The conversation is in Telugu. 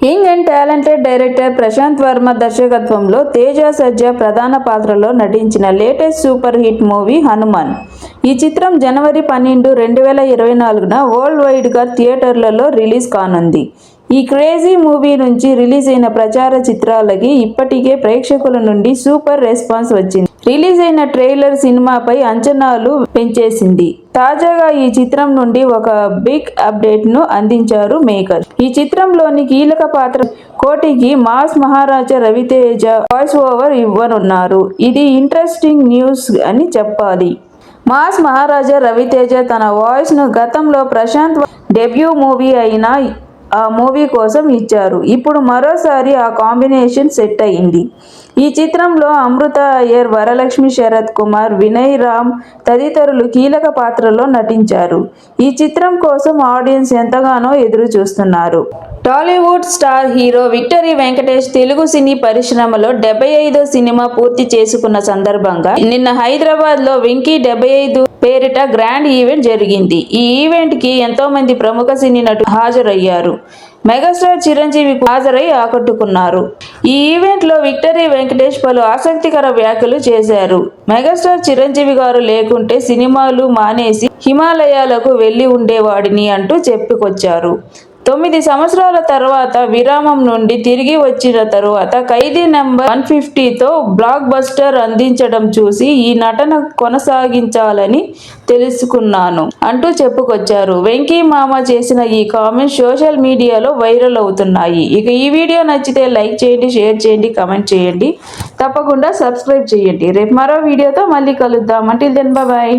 Young and talented director Prashanth Varma దర్శకత్వంలో తేజ సజ్జా ప్రధాన పాత్రలో నటించిన latest super hit movie Hanuman. ఈ చిత్రం జనవరి 12, 2024న వరల్డ్ వైడ్గా థియేటర్లలో రిలీజ్ కానుంది. ఈ క్రేజీ మూవీ నుంచి రిలీజ్ అయిన ప్రచార చిత్రాలకి ఇప్పటికే ప్రేక్షకుల నుండి సూపర్ రెస్పాన్స్ వచ్చింది. రిలీజ్ అయిన ట్రైలర్ సినిమాపై అంచనాలు పెంచేసింది. తాజాగా ఈ చిత్రం నుండి ఒక బిగ్ అప్డేట్ ను అందించారు మేకర్స్. ఈ చిత్రంలోని కీలక పాత్ర కోటికి మాస్ మహారాజా రవితేజ వాయిస్ ఓవర్ ఇవ్వనున్నారు. ఇది ఇంట్రెస్టింగ్ న్యూస్ అని చెప్పాలి. మాస్ మహారాజా రవితేజ తన వాయిస్ ను గతంలో ప్రశాంత్ డెబ్యూ మూవీ అయిన ఆ మూవీ కోసం ఇచ్చారు. ఇప్పుడు మరోసారి ఆ కాంబినేషన్ సెట్ అయింది. ఈ చిత్రంలో అమృత అయ్యర్, వరలక్ష్మి శరత్ కుమార్, వినయ్ రామ్ తదితరులు కీలక పాత్రలో నటించారు. ఈ చిత్రం కోసం ఆడియన్స్ ఎంతగానో ఎదురు చూస్తున్నారు. Tollywood star hero victory Venkatesh Telugu సినీ పరిశ్రమలో 75వ సినిమా పూర్తి చేసుకున్న సందర్భంగా నిన్న హైదరాబాద్ లో వెంకీ 75 పేరిట గ్రాండ్ ఈవెంట్ జరిగింది. ఈ ఈవెంట్ కి ఎంతో మంది ప్రముఖ సినీ నటులు హాజరయ్యారు. మెగాస్టార్ చిరంజీవి హాజరై ఆకట్టుకున్నారు. ఈ ఈవెంట్ లో విక్టరీ వెంకటేష్ పలు ఆసక్తికర వ్యాఖ్యలు చేశారు. మెగాస్టార్ చిరంజీవి గారు లేకుంటే సినిమాలు మానేసి హిమాలయాలకు వెళ్లి ఉండేవాడిని అంటూ చెప్పుకొచ్చారు. 9 సంవత్సరాల తర్వాత విరామం నుండి తిరిగి వచ్చిన తరువాత ఖైదీ నంబర్ 150తో బ్లాక్ బస్టర్ అందించడం చూసి ఈ నటన కొనసాగించాలని తెలుసుకున్నాను అంటూ చెప్పుకొచ్చారు. వెంకీ మామ చేసిన ఈ కామెంట్స్ సోషల్ మీడియాలో వైరల్ అవుతున్నాయి. ఇక ఈ వీడియో నచ్చితే లైక్ చేయండి, షేర్ చేయండి, కామెంట్ చేయండి. తప్పకుండా సబ్స్క్రైబ్ చేయండి. రేపు మరో వీడియోతో మళ్ళీ కలుద్దాం. Until then bye.